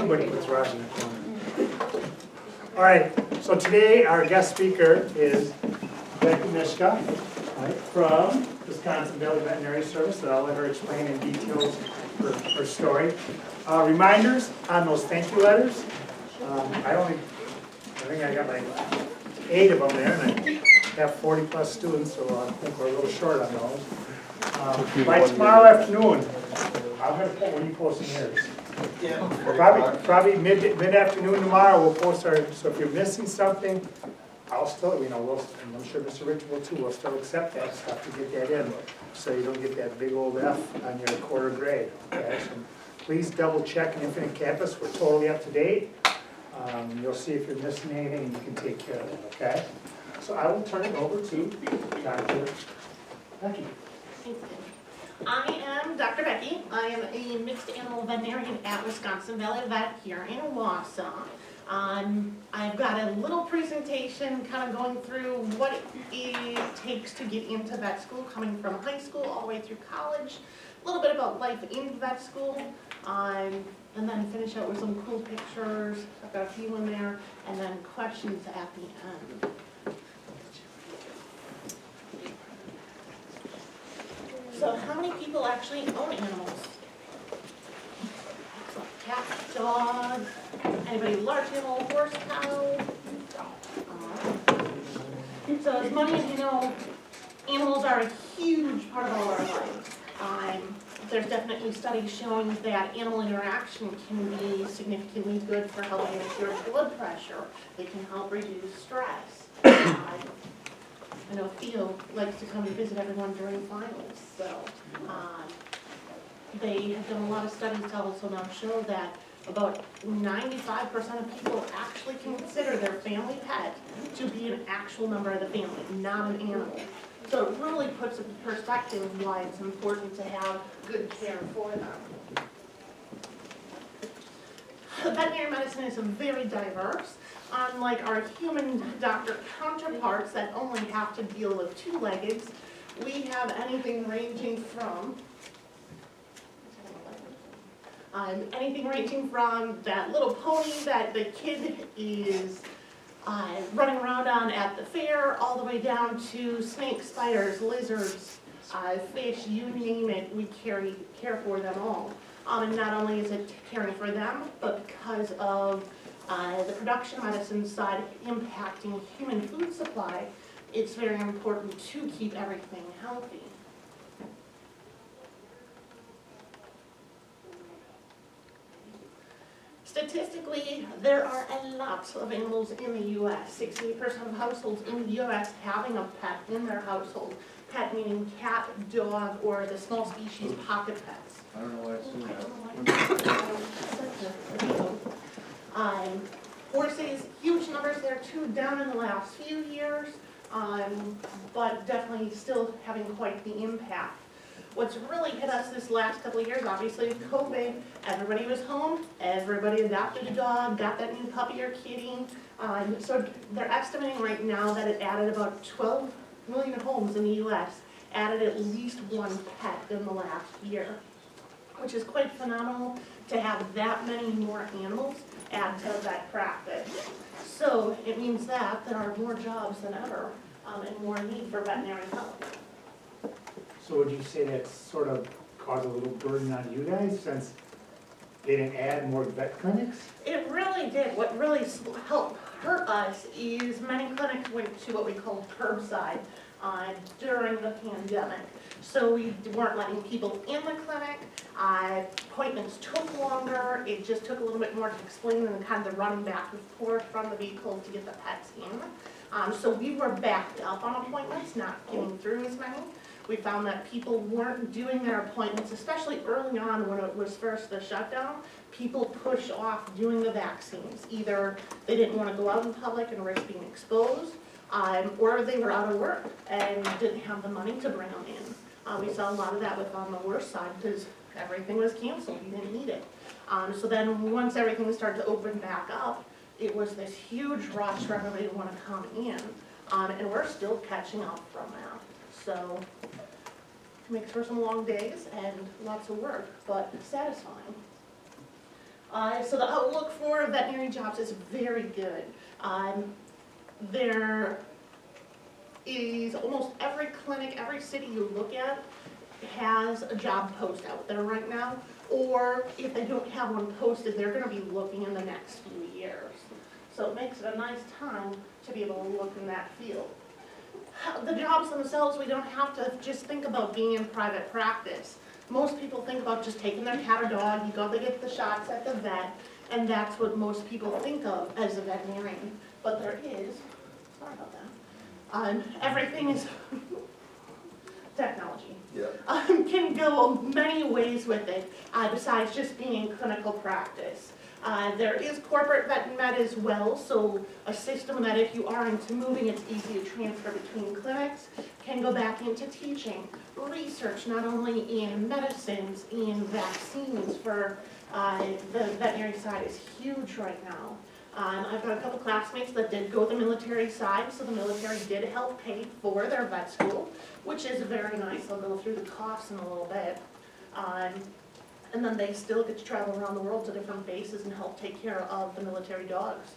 Nobody puts Raj in the corner. All right, so today our guest speaker is Becky Myszka, right, from Wisconsin Valley Veterinary Service, and I'll let her explain in details her story. Reminders on those thank you letters. I think I got like 8 of them there, and I have 40 plus students, so I think we're a little short on those. By tomorrow afternoon, I'm going to put, when you posting yours? Yeah. Probably mid-afternoon tomorrow, we'll post our, so if you're missing something, I'll still, and I'm sure Mr. Rich will too, we'll still accept that stuff to get that in, so you don't get that big old F on your quarter grade. Okay? So please double check in Infinite Campus, we're totally up to date. You'll see if you're missing anything, you can take care of it, okay? So I will turn it over to Dr. Becky. Thank you. I am Dr. Becky. I am a mixed animal veterinarian at Wisconsin Valley Vet here in Wausau. I've got a little presentation kind of going through what it takes to get into vet school, coming from high school all the way through college, a little bit about life in vet school, and then finish out with some cool pictures. I've got a few in there, and then questions at the end. So how many people actually own animals? So cat, dog, anybody large animal, horse, cow? So as many as you know, animals are a huge part of all our lives. There's definitely studies showing that animal interaction can be significantly good for helping with your blood pressure. They can help reduce stress. I know Theo likes to come and visit everyone during finals, so they have done a lot of studies to also now show that about 95% of people actually consider their family pet to be an actual member of the family, not an animal. So it really puts into perspective why it's important to have good care for them. Veterinary medicine is very diverse. Unlike our human doctor counterparts that only have to deal with two-leggeds, we have anything ranging from that little pony that the kid is running around on at the fair, all the way down to snakes, spiders, lizards, fish, you name it, we care for them all. And not only is it caring for them, but because of the production medicine side impacting human food supply, it's very important to keep everything healthy. Statistically, there are a lot of animals in the U.S. 68% of households in the U.S. having a pet in their household. Pet meaning cat, dog, or the small species pocket pets. I don't know why I assumed that. Horses, huge numbers there too, down in the last few years, but definitely still having quite the impact. What's really hit us this last couple of years, obviously, is COVID. Everybody was home, everybody adopted a dog, got that new puppy or kitty. So they're estimating right now that it added about 12 million homes in the U.S., added at least one pet in the last year, which is quite phenomenal to have that many more animals add to that practice. So it means that there are more jobs than ever and more need for veterinary help. So would you say that sort of caused a little burden on you guys since they didn't add more vet clinics? It really did. What really helped hurt us is many clinics went to what we call curbside during the pandemic. So we weren't letting people in the clinic. Appointments took longer. It just took a little bit more to explain and kind of the running back and forth from the vehicle to get the pets in. So we were backed up on appointments, not getting through as many. We found that people weren't doing their appointments, especially early on when it was first the shutdown. People pushed off doing the vaccines. Either they didn't want to go out in public and risk being exposed, or they were out of work and didn't have the money to bring them in. We saw a lot of that on the worst side because everything was canceled. You didn't need it. So then once everything started to open back up, it was this huge rush for everybody to want to come in. And we're still catching up from that. So it makes for some long days and lots of work, but satisfying. So the outlook for veterinary jobs is very good. There is almost every clinic, every city you look at has a job post out there right now, or if they don't have one posted, they're gonna be looking in the next few years. So it makes it a nice time to be able to look in that field. The jobs themselves, we don't have to just think about being in private practice. Most people think about just taking their cat or dog, you go to get the shots at the vet, and that's what most people think of as a veterinarian. But there is, sorry about that, everything is technology. Yeah. Can go many ways with it, besides just being in clinical practice. There is corporate vet med as well, so a system that if you are into moving, it's easy to transfer between clinics, can go back into teaching, research, not only in medicines, in vaccines for the veterinary side is huge right now. I've got a couple classmates that did go the military side, so the military did help pay for their vet school, which is very nice. I'll go through the costs in a little bit. And then they still get to travel around the world to different bases and help take care of the military dogs.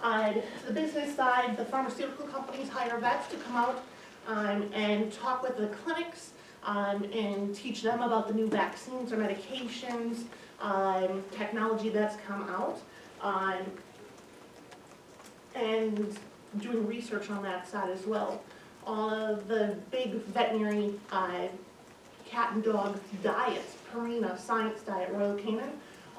The business side, the pharmaceutical companies hire vets to come out and talk with the clinics and teach them about the new vaccines or medications, technology that's come out. And doing research on that side as well. All of the big veterinary cat and dog diets, Purina, Science Diet, Royal Canin,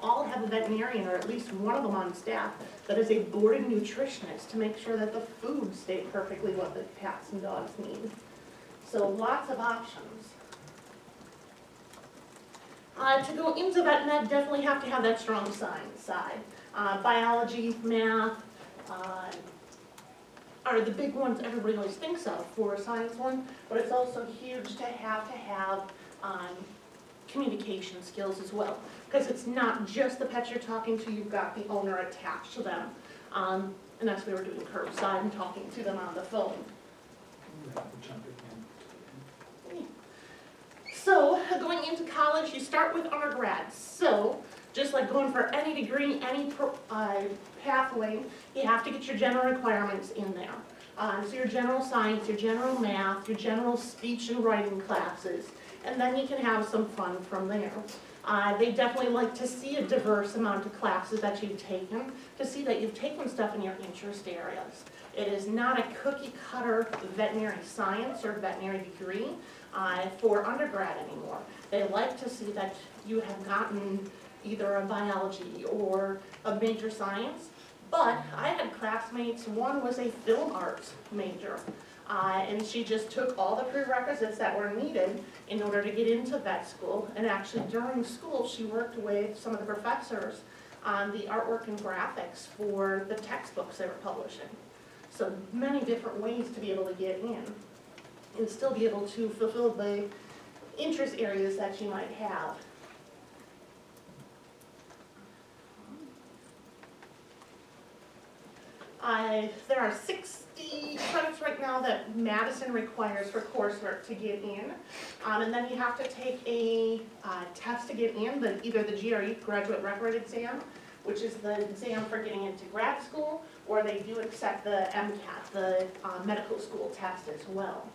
all have a veterinarian or at least one of them on staff that is a boarding nutritionist to make sure that the food stay perfectly what the cats and dogs need. So lots of options. To go into vet med, definitely have to have that strong science side. Biology, math, are the big ones everybody always thinks of for a science one, but it's also huge to have communication skills as well. Because it's not just the pets you're talking to, you've got the owner attached to them. And that's we were doing curbside and talking to them on the phone. So, going into college, you start with undergrad. So, just like going for any degree, any pathway, you have to get your general requirements in there. So your general science, your general math, your general speech and writing classes, and then you can have some fun from there. They definitely like to see a diverse amount of classes that you've taken, to see that you've taken stuff in your interest areas. It is not a cookie cutter veterinary science or veterinary degree for undergrad anymore. They like to see that you have gotten either a biology or a major science, but I had classmates, one was a film arts major, and she just took all the prerequisites that were needed in order to get into vet school, and actually during school she worked with some of the professors on the artwork and graphics for the textbooks they were publishing. So many different ways to be able to get in and still be able to fulfill the interest areas that you might have. There are 60 credits right now that Madison requires for coursework to get in. And then you have to take a test to get in, either the GRE, Graduate Record Exam, which is the exam for getting into grad school, or they do accept the MCAT, the medical school test as well.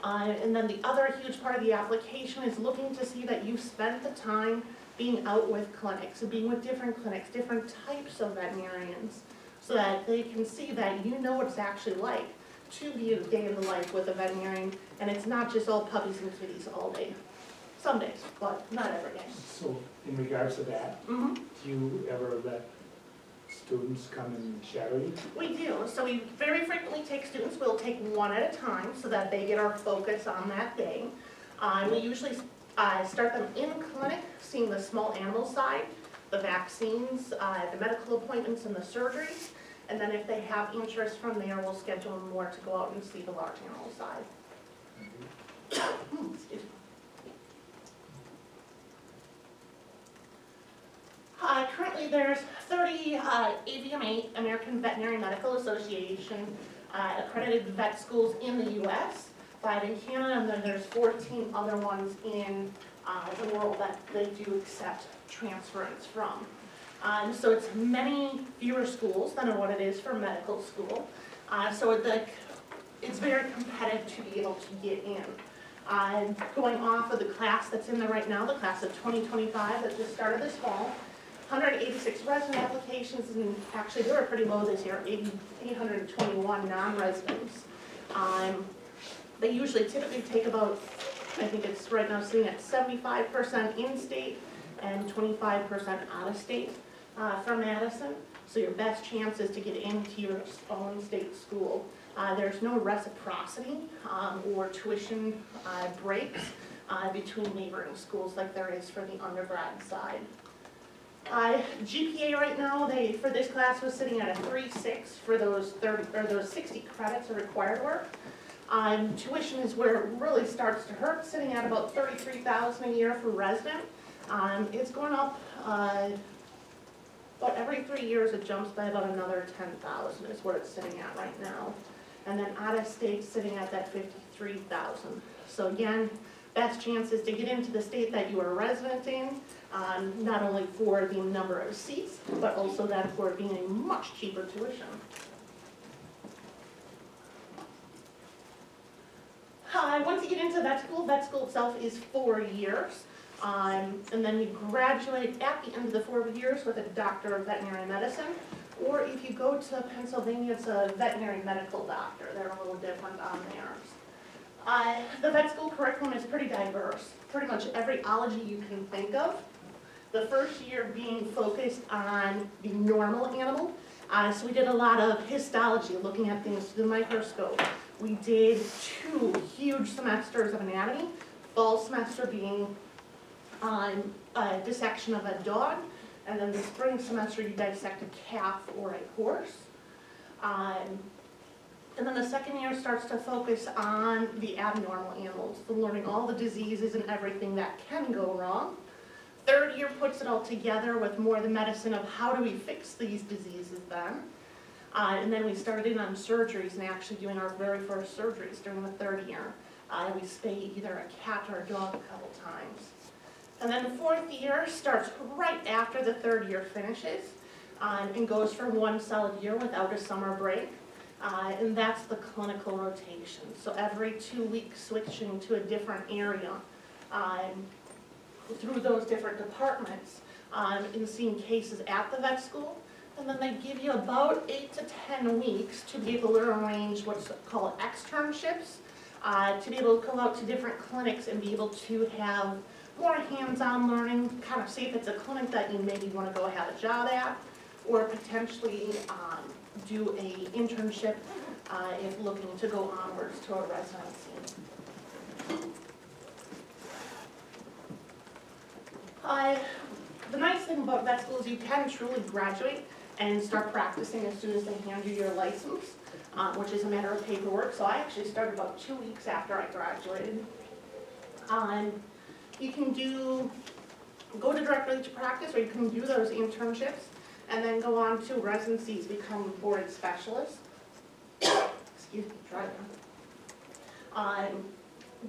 And then the other huge part of the application is looking to see that you spent the time being out with clinics, so being with different clinics, different types of veterinarians, so that they can see that you know what it's actually like to be a day in the life with a veterinarian, and it's not just all puppies and kitties all day. Some days, but not every day. So in regards to that, Mm-hmm. do you ever let students come and shadow you? We do. So we very frequently take students. We'll take one at a time so that they get our focus on that day. We usually start them in clinic, seeing the small animal side, the vaccines, the medical appointments, and the surgeries. And then if they have interest from there, we'll schedule them more to go out and see the large animal side. Excuse me. Currently there's 30 AVMA, American Veterinary Medical Association, accredited vet schools in the U.S., 5 in Canada, and then there's 14 other ones in the world that they do accept transference from. So it's many fewer schools than what it is for medical school. So it's very competitive to be able to get in. Going off of the class that's in there right now, the class of 2025 that just started this fall, 186 resident applications, and actually they were pretty low this year, 821 non-residents. They usually typically take about, I think it's right now sitting at 75% in-state and 25% out-of-state from Madison. So your best chance is to get into your own state school. There's no reciprocity or tuition breaks between neighboring schools like there is for the undergrad side. GPA right now, for this class was sitting at a 3.6 for those 60 credits of required work. Tuition is where it really starts to hurt, sitting at about $33,000 a year for resident. It's going up about every 3 years. It jumps by about another $10,000 is where it's sitting at right now. And then out of state sitting at that $53,000. So again, best chance is to get into the state that you are a resident in, not only for the number of seats, but also that for being a much cheaper tuition. Once you get into vet school itself is 4 years. And then you graduate at the end of the 4 years with a Doctor of Veterinary Medicine. Or if you go to Pennsylvania, it's a veterinary medical doctor. They're a little different on theirs. The vet school curriculum is pretty diverse. Pretty much every ology you can think of. The first year being focused on the normal animal. So we did a lot of histology, looking at things through the microscope. We did 2 huge semesters of anatomy. Fall semester being a dissection of a dog. And then the spring semester, you dissect a calf or a horse. And then the second year starts to focus on the abnormal animals, learning all the diseases and everything that can go wrong. Third year puts it all together with more the medicine of how do we fix these diseases then. And then we started in on surgeries and actually doing our very first surgeries during the third year. We spayed either a cat or a dog a couple times. And then the fourth year starts right after the third year finishes and goes for 1 solid year without a summer break. And that's the clinical rotation. So every 2 weeks switching to a different area through those different departments and seeing cases at the vet school. And then they give you about 8 to 10 weeks to be able to arrange what's called externships, to be able to go out to different clinics and be able to have more hands-on learning, kind of see if it's a clinic that you maybe want to go have a job at, or potentially do a internship if looking to go onwards to a residency. The nice thing about vet school is you can truly graduate and start practicing as soon as they hand you your license, which is a matter of paperwork. So I actually started about 2 weeks after I graduated. You can go directly to practice, or you can do those internships and then go on to residencies, become board specialists. Excuse me, try that.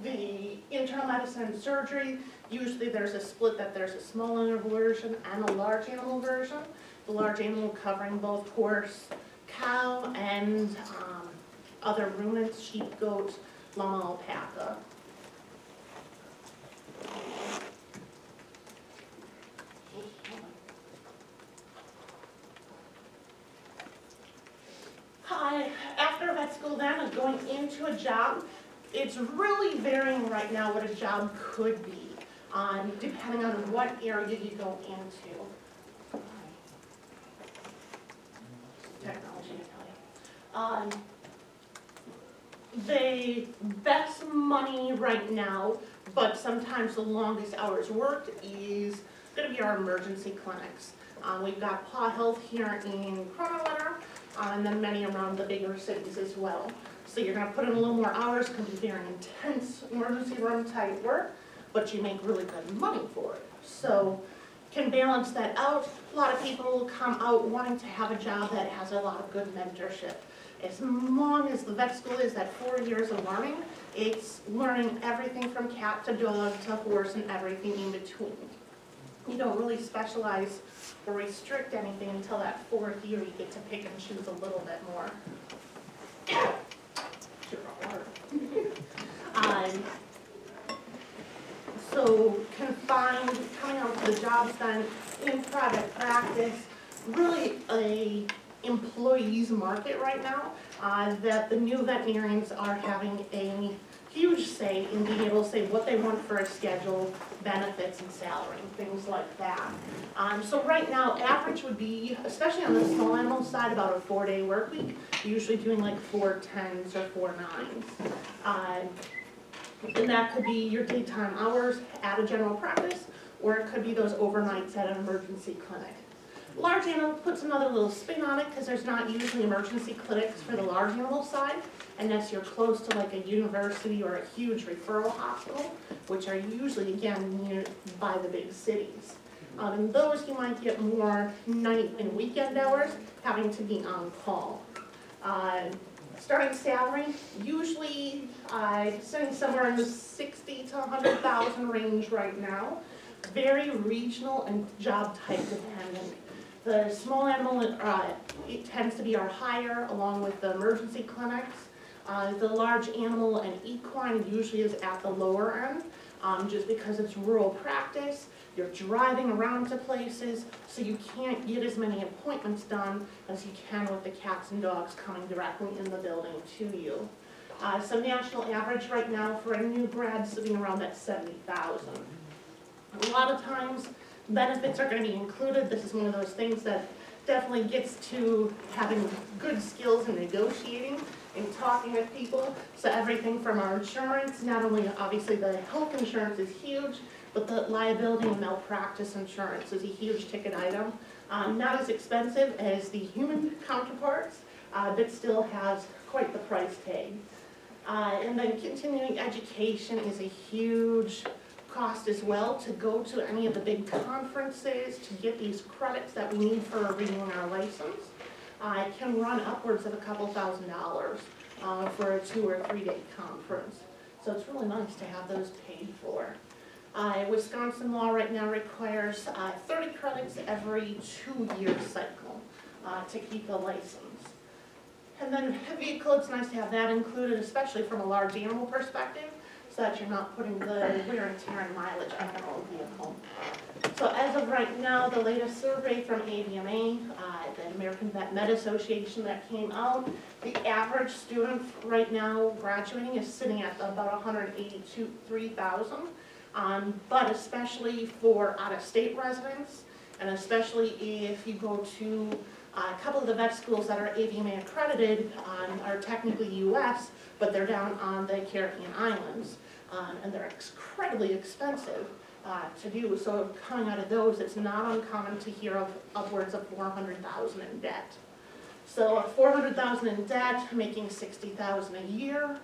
The internal medicine and surgery, usually there's a split that there's a small animal version and a large animal version. The large animal covering both horse, cow, and other ruminants, sheep, goat, llama, alpaca. After vet school then, going into a job, it's really varying right now what a job could be, depending on what area you go into. Technology, I tell you. The best money right now, but sometimes the longest hours worked, is going to be our emergency clinics. We've got Paw Health here in Cronulla, and then many around the bigger cities as well. So you're going to put in a little more hours, can be very intense emergency room type work, but you make really good money for it. So can balance that out. A lot of people come out wanting to have a job that has a lot of good mentorship. As long as the vet school is that 4 years of learning, it's learning everything from cat to dog to horse and everything in between. you don't really specialize or restrict anything until that fourth year. You get to pick and choose a little bit more. So confined, coming out to the jobs done in private practice, really a employees market right now, that the new veterinarians are having a huge say in being able to say what they want for a schedule, benefits and salary, and things like that. So right now, average would be, especially on the small animal side, about a 4-day work week, usually doing like 4 10s or 4 9s. And that could be your daytime hours at a general practice, or it could be those overnights at an emergency clinic. Large animal puts another little spin on it because there's not usually emergency clinics for the large animal side, unless you're close to like a university or a huge referral hospital, which are usually, again, near by the big cities. In those, you might get more night and weekend hours, having to be on call. Starting salary, usually sitting somewhere in the 60 to 100,000 range right now. Very regional and job type dependent. The small animal, it tends to be our higher, along with the emergency clinics. The large animal and equine usually is at the lower end, just because it's rural practice. You're driving around to places, so you can't get as many appointments done as you can with the cats and dogs coming directly in the building to you. So national average right now for a new grad sitting around that 70,000. A lot of times, benefits are going to be included. This is one of those things that definitely gets to having good skills in negotiating and talking with people. So everything from our insurance, not only obviously the health insurance is huge, but the liability and malpractice insurance is a huge ticket item. Not as expensive as the human counterparts, but still has quite the price tag. And then continuing education is a huge cost as well, to go to any of the big conferences, to get these credits that we need for renewing our license. It can run upwards of a couple $1,000s for a 2 or 3 day conference. So it's really nice to have those paid for. Wisconsin law right now requires 30 credits every 2-year cycle to keep the license. And then a vehicle, it's nice to have that included, especially from a large animal perspective, so that you're not putting the wear and tear and mileage on your own vehicle. So as of right now, the latest survey from AVMA, the American Vet Med Association that came out, the average student right now graduating is sitting at about 183,000. But especially for out-of-state residents, and especially if you go to a couple of the vet schools that are AVMA accredited, are technically US, but they're down on the Caribbean islands, and they're incredibly expensive to do. So coming out of those, it's not uncommon to hear of upwards of 400,000 in debt. So 400,000 in debt, making 60,000 a year.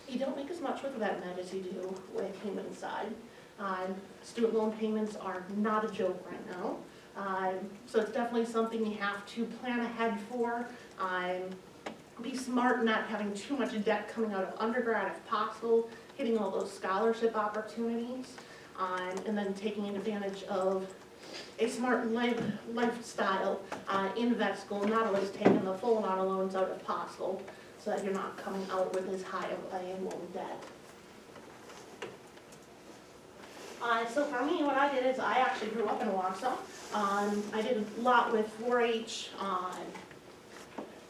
You don't make as much with vet med as you do with human side. Student loan payments are not a joke right now. So it's definitely something you have to plan ahead for. Be smart, not having too much debt coming out of undergrad if possible, hitting all those scholarship opportunities, and then taking advantage of a smart lifestyle in vet school, not always taking the full amount of loans out if possible, so that you're not coming out with as high of a loan debt. So for me, what I did is I actually grew up in Wausau. I did a lot with 4-H,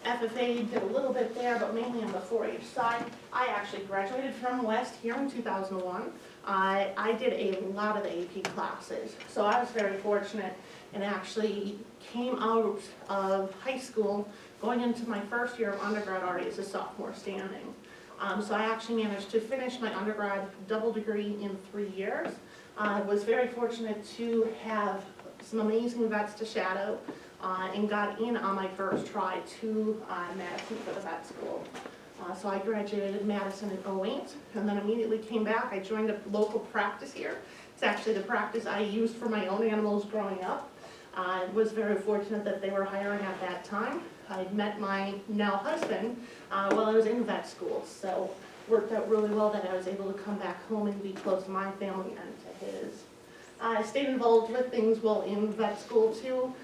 FFA, did a little bit there, but mainly on the 4-H side. I actually graduated from West here in 2001. I did a lot of the AP classes, so I was very fortunate and actually came out of high school going into my first year of undergrad already as a sophomore standing. So I actually managed to finish my undergrad double degree in 3 years. I was very fortunate to have some amazing vets to shadow, and got in on my first try to Madison for the vet school. So I graduated Madison in 2008, and then immediately came back. I joined a local practice here. It's actually the practice I used for my own animals growing up. I was very fortunate that they were hiring at that time. I met my now husband while I was in vet school, so worked out really well that I was able to come back home and be close to my family and to his. I stayed involved with things while in vet school too,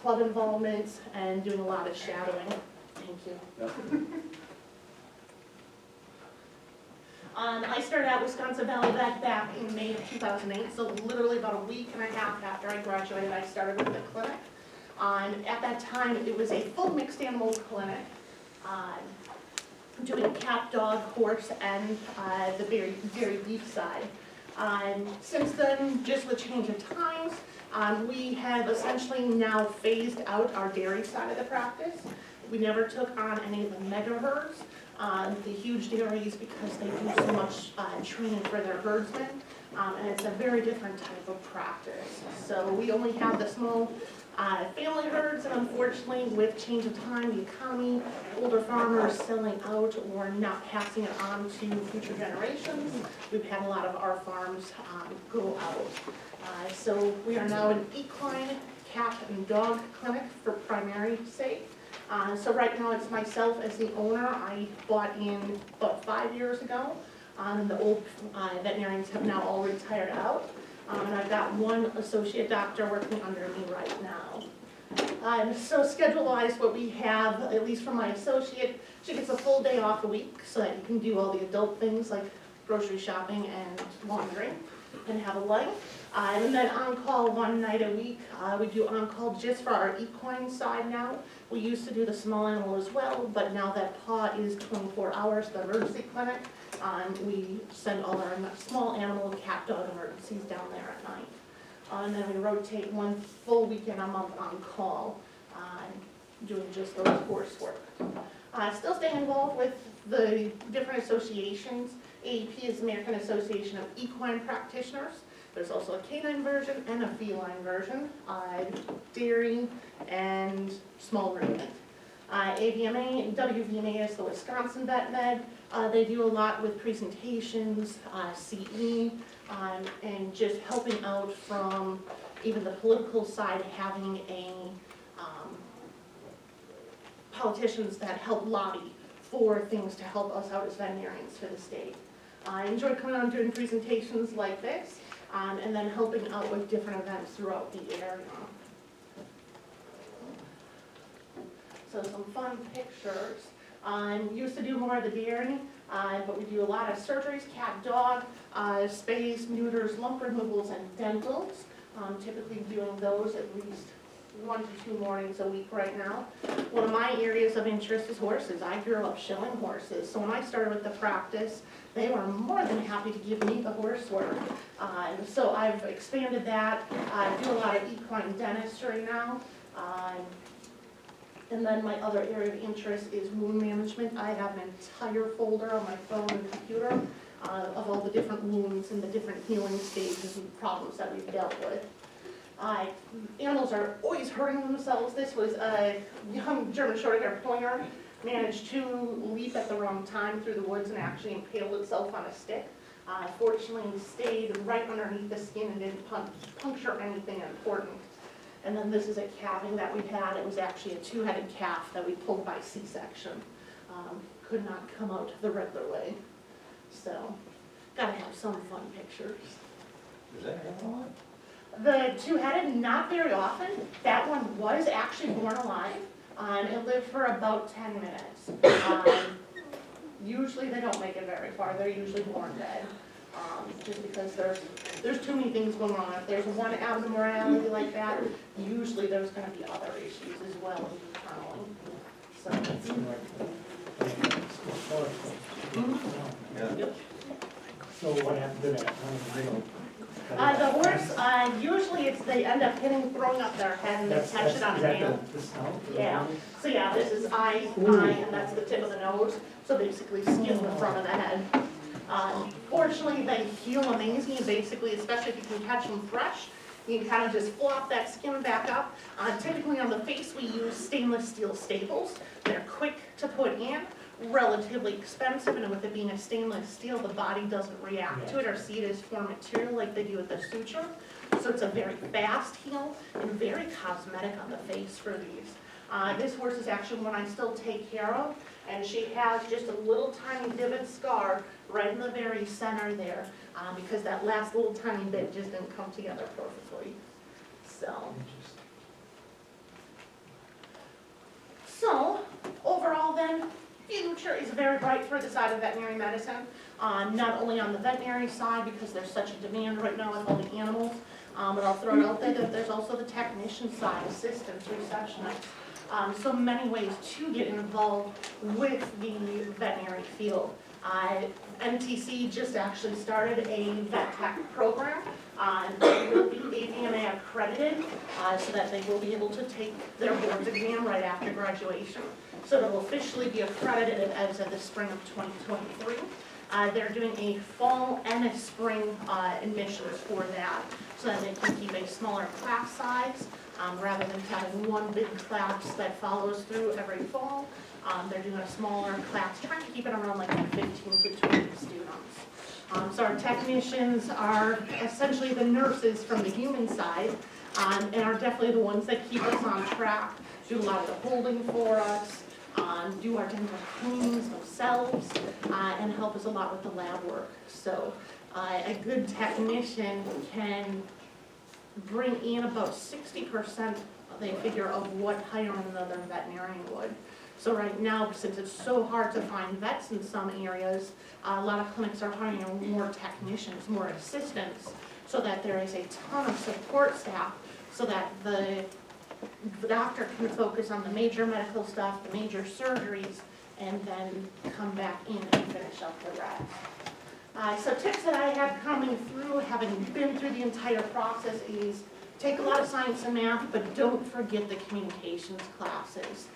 club involvements, and doing a lot of shadowing. Thank you. Yep. I started out Wisconsin Valley Vet back in May of 2008, so literally about a week and a half after I graduated, I started with the clinic. At that time, it was a full mixed animal clinic, doing cat, dog, horse, and the dairy beef side. Since then, just with change of times, we have essentially now phased out our dairy side of the practice. We never took on any of the mega herds, the huge dairies, because they do so much training for their herdsmen, and it's a very different type of practice. So we only have the small family herds, and unfortunately, with change of time, the economy, older farmers selling out or not passing it on to future generations, we've had a lot of our farms go out. So we are now an equine, cat, and dog clinic for primary sake. So right now it's myself as the owner. I bought in about 5 years ago. The old veterinarians have now all retired out. And I've got one associate doctor working under me right now. So schedule-wise, what we have, at least for my associate, she gets a full day off a week so that you can do all the adult things like grocery shopping and laundry and have a life. And then on-call one night a week. We do on-call just for our equine side now. We used to do the small animal as well, but now that PAW is 24 hours, the emergency clinic, we send all our small animal, cat, dog emergencies down there at night. And then we rotate one full weekend a month on call, doing just those horse work. Still staying involved with the different associations. AEP is American Association of Equine Practitioners. There's also a canine version and a feline version, dairy and small ruminant. AVMA and WVMA is the Wisconsin Vet Med. They do a lot with presentations, CE, and just helping out from even the political side, having politicians that help lobby for things to help us out as veterinarians for the state. I enjoy coming out and doing presentations like this, and then helping out with different events throughout the area. So some fun pictures. Used to do more of the dairy, but we do a lot of surgeries, cat, dog, spays, neuters, lump removals, and dentals. Typically doing those at least 1 to 2 mornings a week right now. One of my areas of interest is horses. I grew up showing horses, so when I started with the practice, they were more than happy to give me the horse work. So I've expanded that. I do a lot of equine dentistry now. And then my other area of interest is wound management. I have an entire folder on my phone and computer of all the different wounds and the different healing stages and problems that we've dealt with. Animals are always hurting themselves. This was a young German Short-Hair Pointer, managed to leap at the wrong time through the woods and actually impaled itself on a stick. Fortunately, stayed right underneath the skin and didn't puncture anything important. And then this is a calving that we had. It was actually a 2-headed calf that we pulled by C-section. Could not come out the regular way. So, gotta have some fun pictures. Is that one? The 2-headed, not very often. That one was actually born alive. It lived for about 10 minutes. Usually they don't make it very far. They're usually born dead. Just because there's too many things going on. If there's one abnormality like that, usually there's going to be other issues as well internally. Yeah. So what happened to that? The horse, usually they end up throwing up their head and they catch it on a nail. Yeah. So yeah, this is eye, and that's the tip of the nose. So basically skin the front of the head. Fortunately, they heal amazing, basically, especially if you can catch them fresh. You can kind of just flop that skin back up. Typically on the face, we use stainless steel staples. They're quick to put in, relatively expensive, and with it being a stainless steel, the body doesn't react to it or see it as foreign material like they do with the suture. So it's a very fast heal and very cosmetic on the face for these. This horse is actually one I still take care of, and she has just a little tiny divot scar right in the very center there, because that last little tiny bit just didn't come together perfectly. So overall then, future is very bright for the side of veterinary medicine, not only on the veterinary side because there's such a demand right now with all the animals, but I'll throw it out there that there's also the technician side, assistants, receptionists, so many ways to get involved with the veterinary field. NTC just actually started a vet tech program. They will be AVMA accredited, so that they will be able to take their board's exam right after graduation. So it will officially be accredited as of the spring of 2023. They're doing a fall and a spring admissions for that, so that they can keep a smaller class size, rather than having one big class that follows through every fall. They're doing a smaller class, trying to keep it around like 15 to 20 students. So our technicians are essentially the nurses from the human side, and are definitely the ones that keep us on track, do a lot of the holding for us, do our dental cleanings themselves, and help us a lot with the lab work. So a good technician can bring in about 60%, they figure, of what hiring another veterinarian would. So right now, since it's so hard to find vets in some areas, a lot of clinics are hiring more technicians, more assistants, so that there is a ton of support staff, so that the doctor can focus on the major medical stuff, the major surgeries, and then come back in and finish up the rest. So tips that I have coming through, having been through the entire process, is take a lot of science and math, but don't forget the communications classes.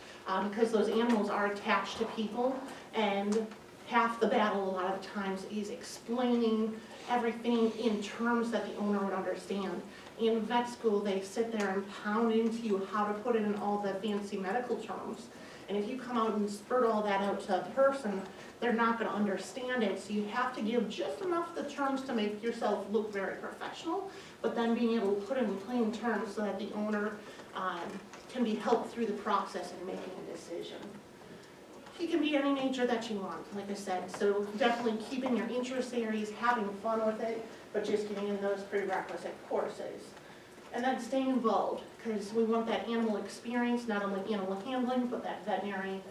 Because those animals are attached to people, and half the battle a lot of times is explaining everything in terms that the owner would understand. In vet school, they sit there and pound into you how to put it in all the fancy medical terms. And if you come out and spurt all that out to a person, they're not going to understand it. So you have to give just enough of the terms to make yourself look very professional, but then being able to put it in plain terms so that the owner can be helped through the process in making a decision. You can be any nature that you want, like I said, so definitely keeping your interest areas, having fun with it, but just getting in those prerequisite courses. And then staying involved, because we want that animal experience, not only animal handling, but that veterinary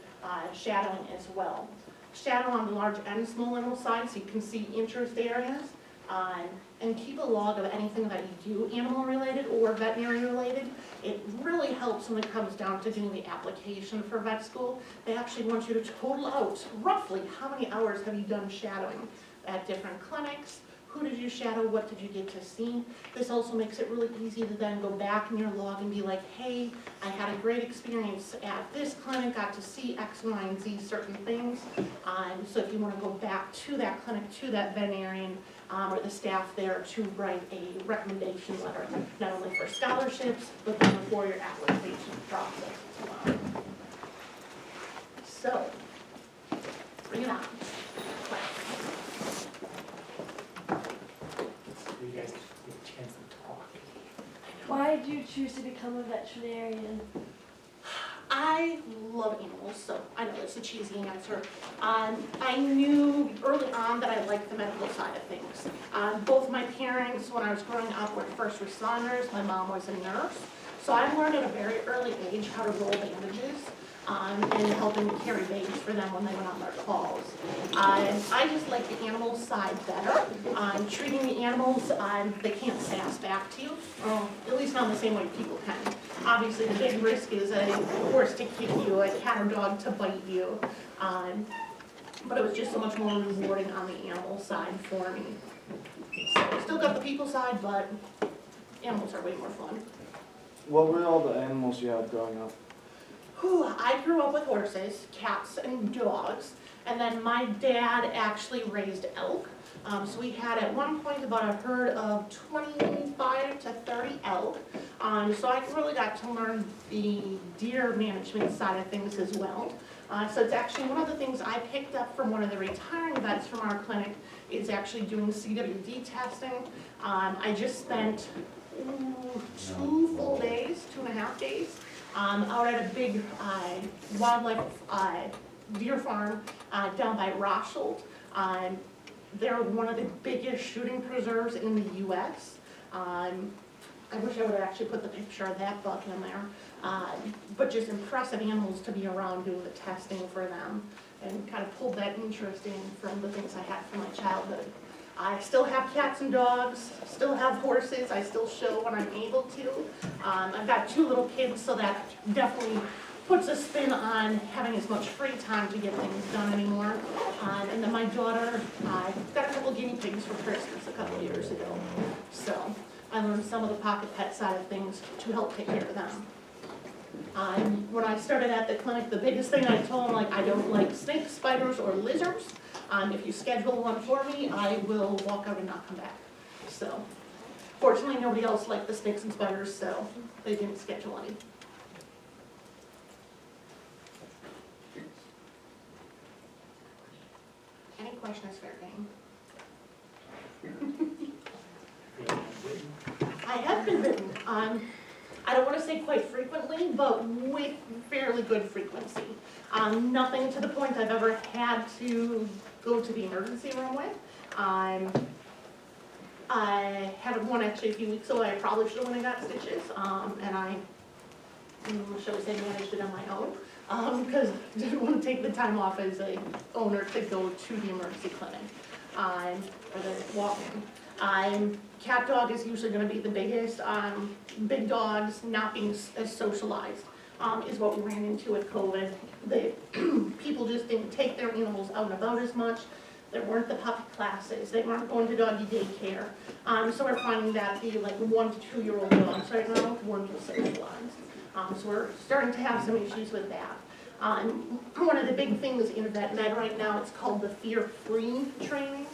shadowing as well. Shadow on the large and small animal side so you can see interest areas, and keep a log of anything that you do animal related or veterinary related. It really helps when it comes down to doing the application for vet school. They actually want you to total out roughly how many hours have you done shadowing at different clinics. Who did you shadow? What did you get to see? This also makes it really easy to then go back in your log and be like, hey, I had a great experience at this clinic, got to see X, Y, and Z certain things. So if you want to go back to that clinic, to that veterinarian, or the staff there to write a recommendation letter, not only for scholarships, but then for your application process as well. So, bring it on. You guys get a chance to talk. Why did you choose to become a veterinarian? I love animals, so I know it's a cheesy answer. I knew early on that I liked the medical side of things. Both my parents, when I was growing up, were first responders. My mom was a nurse. So I learned at a very early age how to roll bandages and helping carry babies for them when they went on their calls. I just like the animal side better. Treating the animals, they can't sass back to you, at least not in the same way people can. Obviously, the big risk is a horse to kick you, a cat or dog to bite you. But it was just so much more rewarding on the animal side for me. So, still got the people side, but animals are way more fun. What were all the animals you had growing up? I grew up with horses, cats, and dogs, and then my dad actually raised elk. So we had at one point about a herd of 25 to 30 elk. So I really got to learn the deer management side of things as well. So it's actually one of the things I picked up from one of the retiring vets from our clinic is actually doing CWD testing. I just spent 2 full days, 2.5 days, out at a big wildlife deer farm down by Rothschild. They're one of the biggest shooting preserves in the US. I wish I would have actually put the picture of that buck in there. But just impressive animals to be around doing the testing for them, and kind of pulled that interest in from the things I had from my childhood. I still have cats and dogs, still have horses, I still show when I'm able to. I've got 2 little kids, so that definitely puts a spin on having as much free time to get things done anymore. And then my daughter, I got a couple guinea pigs for Christmas a couple years ago. So I learned some of the pocket pet side of things to help take care of them. When I started at the clinic, the biggest thing I told them, like, I don't like snakes, spiders, or lizards. If you schedule one for me, I will walk out and not come back. So, fortunately, nobody else liked the snakes and spiders, so they didn't schedule any. Any questions, fair game? I have been bitten. I don't want to say quite frequently, but with fairly good frequency. Nothing to the point I've ever had to go to the emergency room with. I had one actually a few weeks ago. I probably should have went and got stitches, and I, shall we say, managed it on my own, because I didn't want to take the time off as a owner to go to the emergency clinic, or the walk-in. Cat dog is usually going to be the biggest. Big dogs not being as socialized is what we ran into with COVID. People just didn't take their animals out and about as much. There weren't the puppy classes. They weren't going to doggy daycare. So we're finding that the 1 to 2 year old dogs right now weren't socialized. So we're starting to have some issues with that. One of the big things in vet med right now, it's called the fear-free training.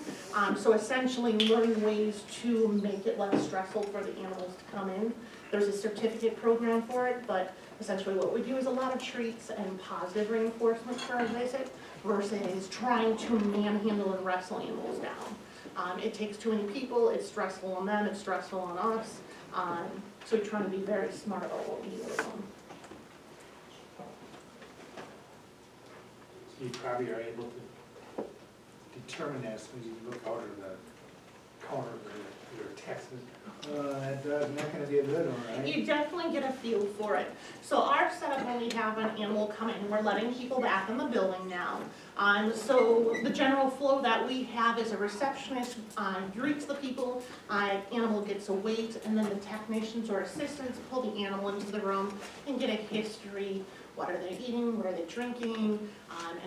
So essentially learning ways to make it less stressful for the animals to come in. There's a certificate program for it, but essentially what we do is a lot of treats and positive reinforcement for a visit versus trying to manhandle and wrestle animals down. It takes too many people, it's stressful on them, it's stressful on us. So we're trying to be very smart about what we do with them. You probably are able to determine that as soon as you look out of the corner of your text. That dog's not gonna be a good one, right? You definitely get a feel for it. So our setup when we have an animal come in, we're letting people back in the building now. So the general flow that we have is a receptionist greets the people, animal gets a weight, and then the technicians or assistants pull the animal into the room and get a history. What are they eating? What are they drinking?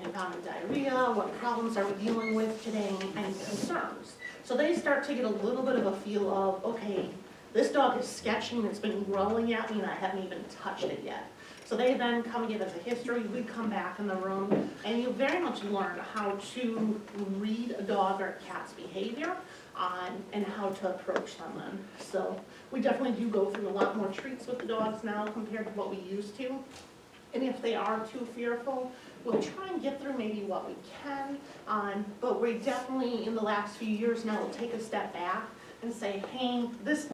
Any common diarrhea? What problems are we dealing with today? Any concerns? So they start to get a little bit of a feel of, okay, this dog is sketching, it's been growling at me and I haven't even touched it yet. So they then come give us a history, we come back in the room, and you very much learn how to read a dog or a cat's behavior and how to approach them then. So we definitely do go through a lot more treats with the dogs now compared to what we used to. And if they are too fearful, we'll try and get through maybe what we can, but we definitely, in the last few years now, will take a step back and say, hey, this